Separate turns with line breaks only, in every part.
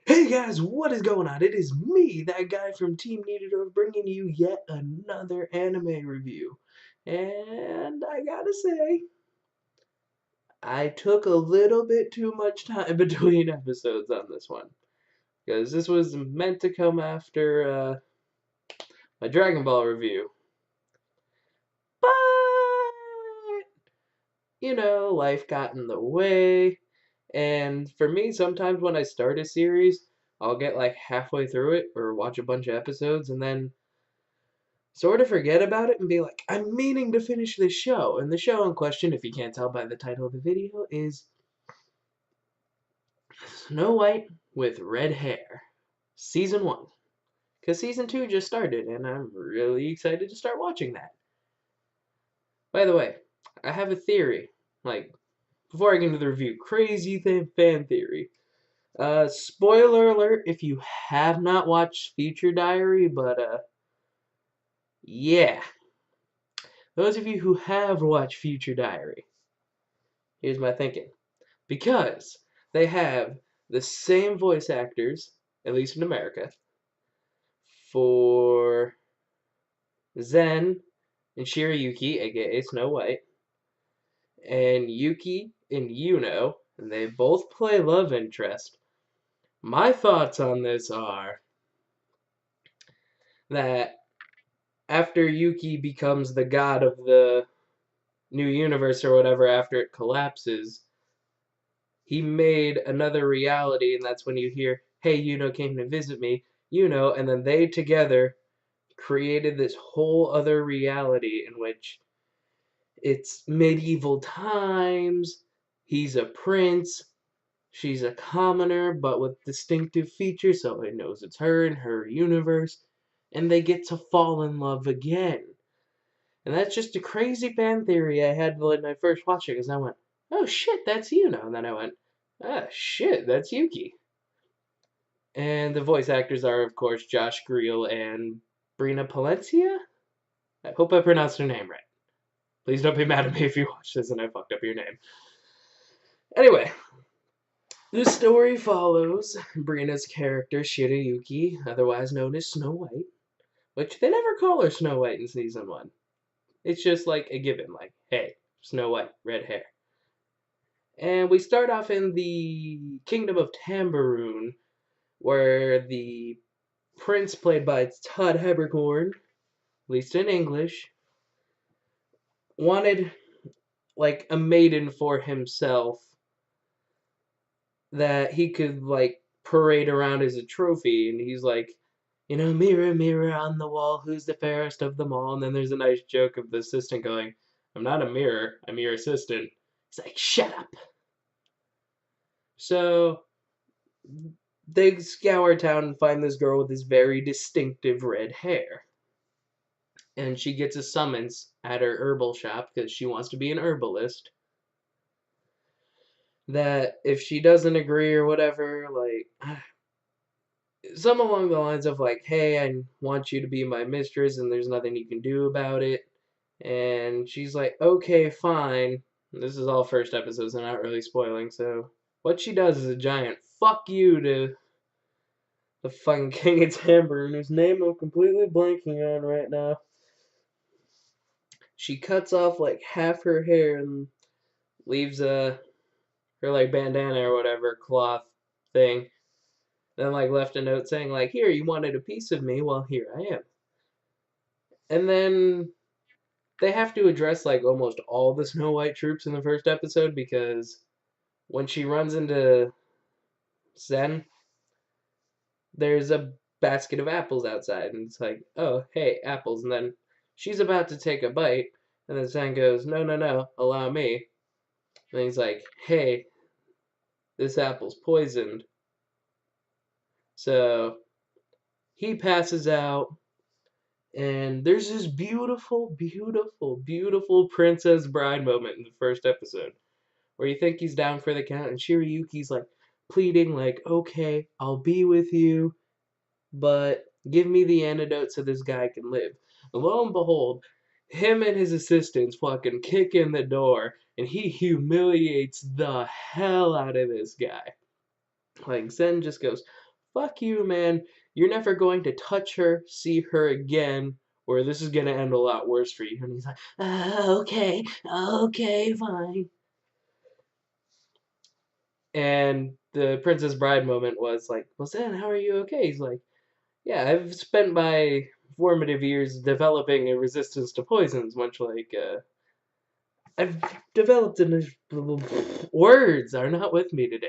Hey guys, what is going on? It is me, that guy from Team Niederdorf, bringing you yet another anime review. And I gotta say, I took a little bit too much time between episodes on this one. Because this was meant to come after my Dragon Ball review. But, life got in the way. And for me, sometimes when I start a series, I'll get like halfway through it or watch a bunch of episodes and then sort of forget about it and be like, I'm meaning to finish this show. And the show in question, if you can't tell by the title of the video, is Snow White with Red Hair, Season 1. Because Season 2 just started, and I'm really excited to start watching that. By the way, I have a theory. Like, before I get into the review, crazy fan theory. Spoiler alert if you have not watched Future Diary, but, yeah. Those of you who have watched Future Diary, here's my thinking. Because they have the same voice actors, at least in America, for Zen and Shirayuki, aka Snow White, and Yuki and Yuno, and they both play love interest. My thoughts on this are that after Yuki becomes the god of the new universe or whatever after it collapses, he made another reality, and that's when you hear, hey, Yuno came to visit me, and then they together created this whole other reality in which it's medieval times, he's a prince, she's a commoner, but with distinctive features, so it knows it's her and her universe, and they get to fall in love again. And that's just a crazy fan theory I had when I first watched it, because I went, oh shit, that's Yuno. And then I went, ah shit, that's Yuki. And the voice actors are, of course, Josh Greel and Brina Palencia? I hope I pronounced her name right. Please don't be mad at me if you watch this and I fucked up your name. Anyway, the story follows Brina's character, Shirayuki, otherwise known as Snow White, which they never call her Snow White in Season 1. It's just like a given, like, hey, Snow White, red hair. And we start off in the Kingdom of Tambourine, where the prince, played by Todd Haberkorn, at least in English, wanted like a maiden for himself that he could like parade around as a trophy. And he's like, mirror, mirror on the wall, who's the fairest of them all? And then there's a nice joke of the assistant going, I'm not a mirror, I'm your assistant. He's like, shut up. So they scour town and find this girl with this very distinctive red hair. And she gets a summons at her herbal shop because she wants to be an herbalist. That if she doesn't agree or whatever, like, some along the lines of like, hey, I want you to be my mistress and there's nothing you can do about it. And she's like, okay, fine. This is all first episodes, so not really spoiling. So what she does is a giant fuck you to the fucking King of Tambourine, whose name I'm completely blanking on right now. She cuts off like half her hair and leaves her like bandana or whatever cloth thing. Then like left a note saying like, here, you wanted a piece of me, well here I am. And then they have to address like almost all the Snow White troops in the first episode, because when she runs into Zen, there's a basket of apples outside, and it's like, oh, hey, apples. And then she's about to take a bite, and then Zen goes, no, no, no, allow me. And he's like, hey, this apple's poisoned. So he passes out, and there's this beautiful, beautiful, beautiful Princess Bride moment in the first episode where you think he's down for the count, and Shirayuki's like pleading, like, okay, I'll be with you, but give me the antidote so this guy can live. And lo and behold, him and his assistants fucking kick in the door, and he humiliates the hell out of this guy. Like, Zen just goes, fuck you, man. You're never going to touch her, see her again, or this is going to end a lot worse for you. And he's like, okay, okay, fine. And the Princess Bride moment was like, well, Zen, how are you okay? He's like, yeah, I've spent my formative years developing a resistance to poisons, much like, I've developed a... Words are not with me today.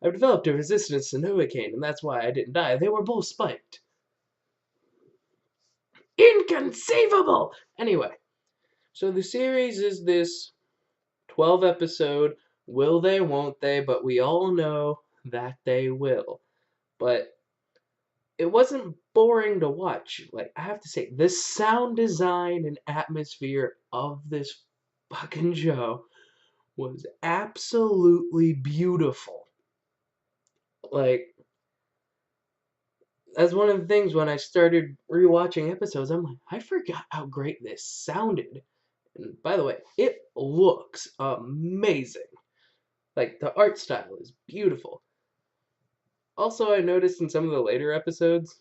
I've developed a resistance to Novocaine, and that's why I didn't die. They were both spiked. Inconceivable! Anyway, so the series is this 12 episode, will they, won't they, but we all know that they will. But it wasn't boring to watch. Like, I have to say, the sound design and atmosphere of this fucking show was absolutely beautiful. Like, that's one of the things when I started rewatching episodes, I'm like, I forgot how great this sounded. And by the way, it looks amazing. Like, the art style is beautiful. Also, I noticed in some of the later episodes,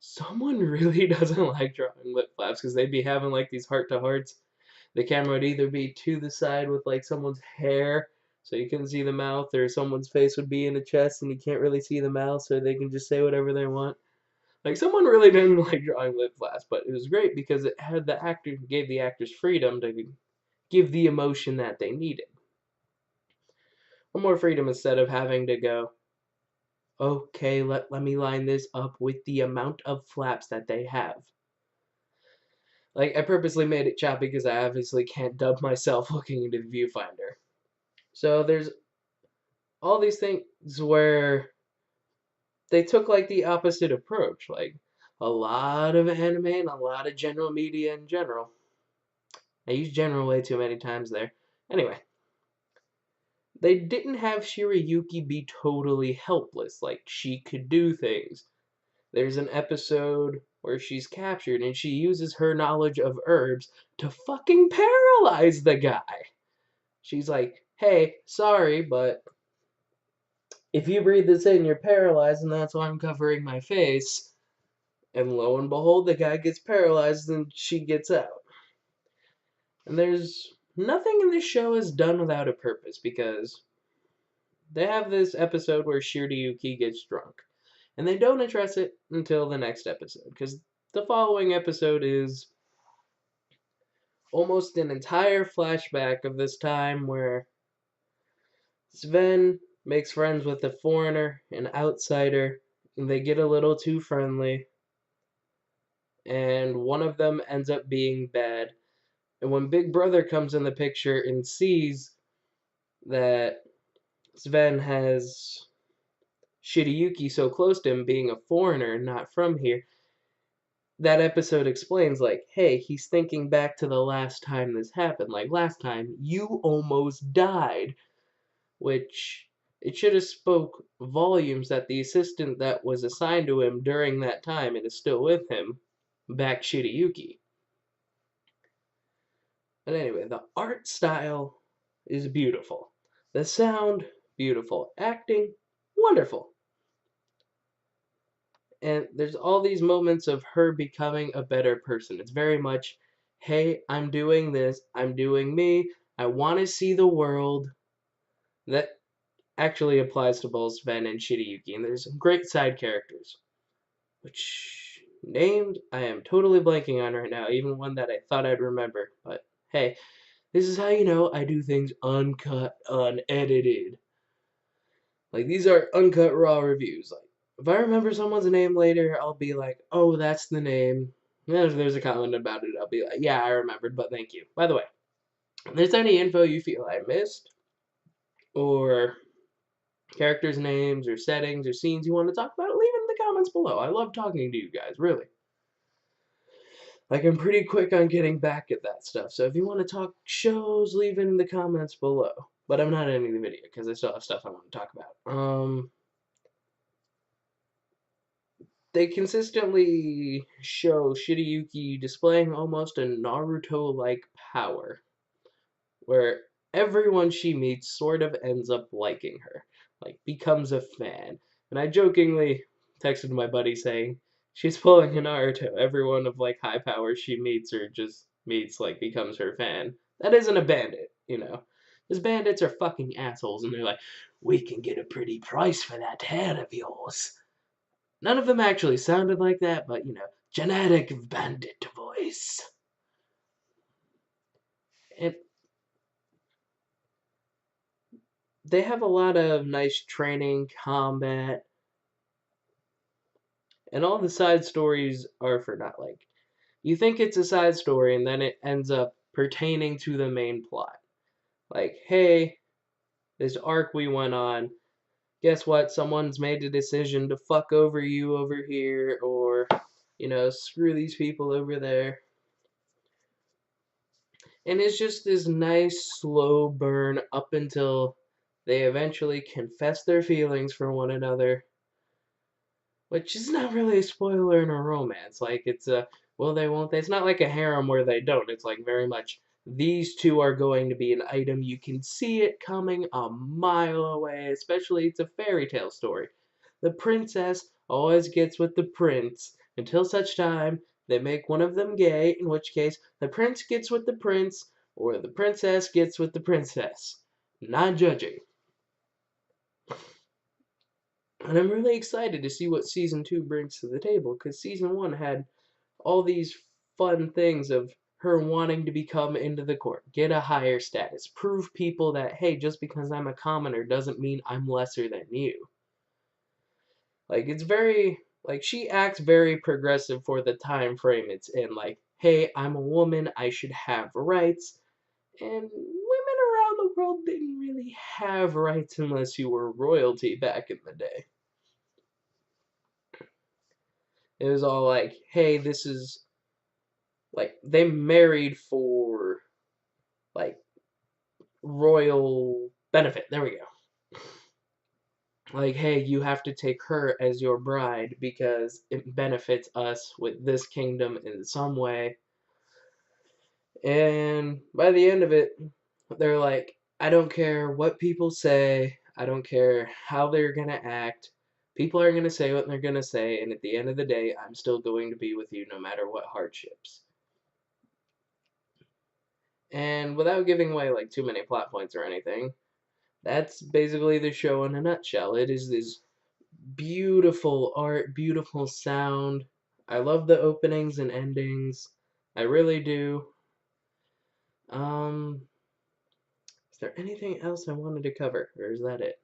someone really doesn't like drawing lip flaps because they'd be having like these heart to hearts. The camera would either be to the side with like someone's hair so you couldn't see the mouth, or someone's face would be in the chest and you can't really see the mouth so they can just say whatever they want. Like, someone really didn't like drawing lip flaps, but it was great because it had gave the actors freedom to give the emotion that they needed. Or more freedom instead of having to go, okay, let me line this up with the amount of flaps that they have. Like, I purposely made it choppy because I obviously can't dub myself looking into the viewfinder. So there's all these things where they took like the opposite approach. Like, a lot of anime and a lot of general media in general. I used general way too many times there. Anyway, they didn't have Shirayuki be totally helpless, like she could do things. There's an episode where she's captured and she uses her knowledge of herbs to fucking paralyze the guy. She's like, hey, sorry, but if you breathe this in, you're paralyzed, and that's why I'm covering my face. And lo and behold, the guy gets paralyzed and she gets out. And there's nothing in this show is done without a purpose, because they have this episode where Shiryuki gets drunk. And they don't address it until the next episode, because the following episode is almost an entire flashback of this time where Sven makes friends with a foreigner, an outsider, and they get a little too friendly, and one of them ends up being bad. And when Big Brother comes in the picture and sees that Sven has Shirayuki so close to him, being a foreigner, not from here, that episode explains, like, hey, he's thinking back to the last time this happened. Like, last time, you almost died. Which, it should have spoke volumes that the assistant that was assigned to him during that time and is still with him, back Shirayuki. But anyway, the art style is beautiful. The sound, beautiful. Acting, wonderful. And there's all these moments of her becoming a better person. It's very much, hey, I'm doing this, I'm doing me, I want to see the world. That actually applies to both Sven and Shirayuki, and there's some great side characters. Which, named, I am totally blanking on right now, even one that I thought I'd remember. But hey, this is how you know I do things uncut, unedited. Like, these are uncut raw reviews. Like, if I remember someone's name later, I'll be like, oh, that's the name. And if there's a comment about it, I'll be like, yeah, I remembered, but thank you. By the way, if there's any info you feel I missed, or characters' names, or settings, or scenes you want to talk about, leave it in the comments below. I love talking to you guys, really. Like, I'm pretty quick on getting back at that stuff, so if you want to talk shows, leave it in the comments below. But I'm not ending the video, because I still have stuff I want to talk about. They consistently show Shirayuki displaying almost a Naruto-like power, where everyone she meets sort of ends up liking her, like becomes a fan. And I jokingly texted my buddy saying, she's pulling a Naruto. Everyone of like high power she meets or just meets like becomes her fan. That isn't a bandit, you know. Because bandits are fucking assholes and they're like, we can get a pretty price for that head of yours. None of them actually sounded like that, but you know, genetic bandit voice. And they have a lot of nice training, combat, and all the side stories are for not like you think it's a side story and then it ends up pertaining to the main plot. Like, hey, this arc we went on, guess what? Someone's made a decision to fuck over you over here or you know, screw these people over there. And it's just this nice slow burn up until they eventually confess their feelings for one another, which is not really a spoiler in a romance. Like it's a will they won't they. It's not like a harem where they don't. It's like very much these two are going to be an item. You can see it coming a mile away. Especially it's a fairy tale story. The princess always gets with the prince until such time they make one of them gay. In which case the prince gets with the prince or the princess gets with the princess. Not judging. And I'm really excited to see what season 2 brings to the table because season 1 had all these fun things of her wanting to become into the court, get a higher status, prove people that, hey, just because I'm a commoner doesn't mean I'm lesser than you. Like, it's very, like, she acts very progressive for the time frame it's in. Like, hey, I'm a woman, I should have rights. And women around the world didn't really have rights unless you were royalty back in the day. It was all like, hey, this is like they married for like royal benefit. There we go. Like, hey, you have to take her as your bride because it benefits us with this kingdom in some way. And by the end of it, they're like, I don't care what people say. I don't care how they're going to act. People are going to say what they're going to say. And at the end of the day, I'm still going to be with you no matter what hardships. And without giving away like too many plot points or anything, that's basically the show in a nutshell. It is this beautiful art, beautiful sound. I love the openings and endings. I really do. Um, is there anything else I wanted to cover, or is that it?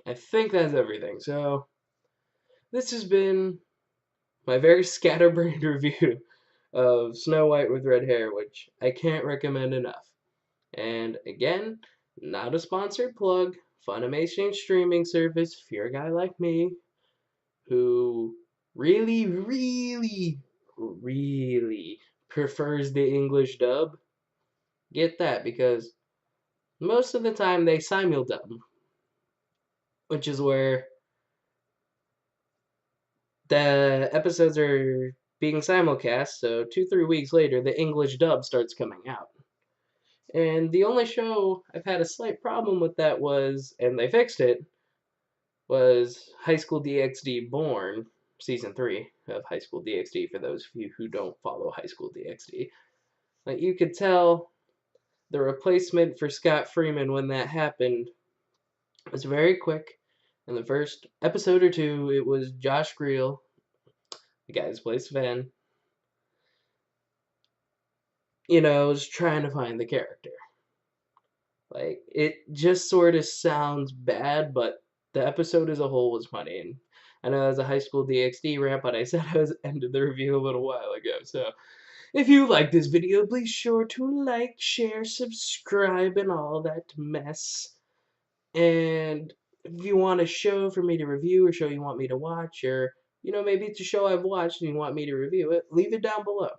I think that's everything. So, this has been my very scatterbrained review of Snow White with Red Hair, which I can't recommend enough. And again, not a sponsored plug. Funimation streaming service if you're a guy like me who really, really, really prefers the English dub. Get that because most of the time they simuldub, which is where the episodes are being simulcast. So 2, 3 weeks later, the English dub starts coming out. And the only show I've had a slight problem with that was, and they fixed it, was High School DxD Born, Season 3 of High School DxD, for those of you who don't follow High School DxD. Like, you could tell the replacement for Scott Freeman when that happened was very quick. In the first episode or two, it was Josh Greel, the guy who plays Sven, was trying to find the character. Like, it just sort of sounds bad, but the episode as a whole was funny. And I know as a High School DxD rant, but I said I was ended the review a little while ago. So if you like this video, please sure to like, share, subscribe, and all that mess. And if you want a show for me to review or show you want me to watch, or maybe it's a show I've watched and you want me to review it, leave it down below.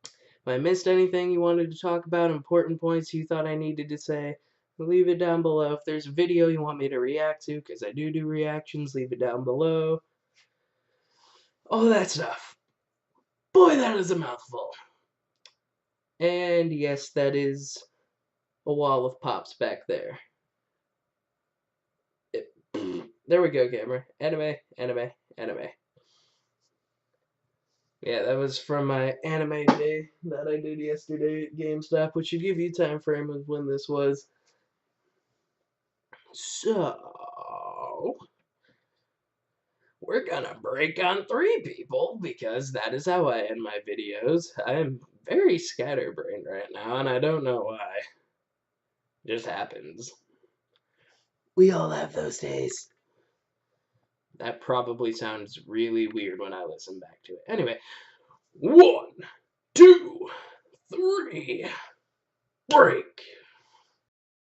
If I missed anything you wanted to talk about, important points you thought I needed to say, leave it down below. If there's a video you want me to react to, because I do reactions, leave it down below. All that stuff. Boy, that is a mouthful. And yes, that is a wall of pops back there. There we go, camera. Anime, anime, anime. Yeah, that was from my anime day that I did yesterday at GameStop, which should give you time frame of when this was. So, we're gonna break on 3 people because that is how I end my videos. I am very scatterbrained right now, and I don't know why. It just happens. We all have those days. That probably sounds really weird when I listen back to it. Anyway, 1, 2, 3, break.